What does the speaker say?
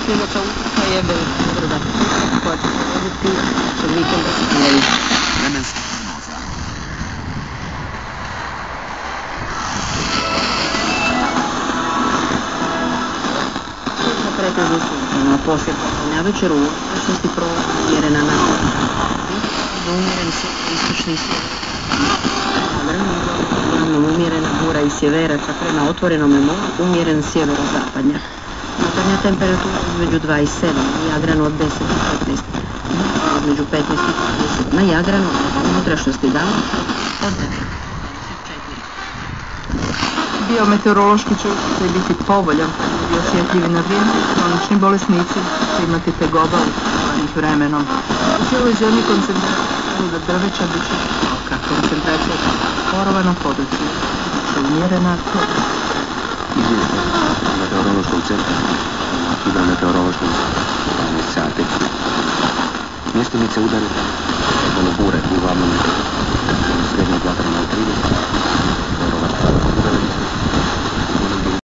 sljedeća utrka je Beograda koja će se voditi od vikenda sljedeći. Vremenska prognoza. Sutra pretežno sunčano, poslije popodne večer u unutrašnjosti prolaz umjerena na do umjeren istočni sjever. Uglavnom umjerena bura iz sjeveraca prema otvorenome moru, umjeren sjevero-zapadnjak. Jutarnja temperatura između 2 i 7, na Jadranu od 10 i 15, između 15 i 30, na Jadranu u unutrašnjosti dana od 9 do 24. Biometeorološki će utjecaj biti povoljan, i osjetljivi na vrijeme, kronični bolesnici će imati tegoba uzrokovanih vremenom. U cijeloj zemlji koncentracija do drveća bit će visoka, koncentracija sporova na području bit će umjerena do Izvještaj meteorološkog centra hidrometeorološkog 12 sati. Mjestimice udare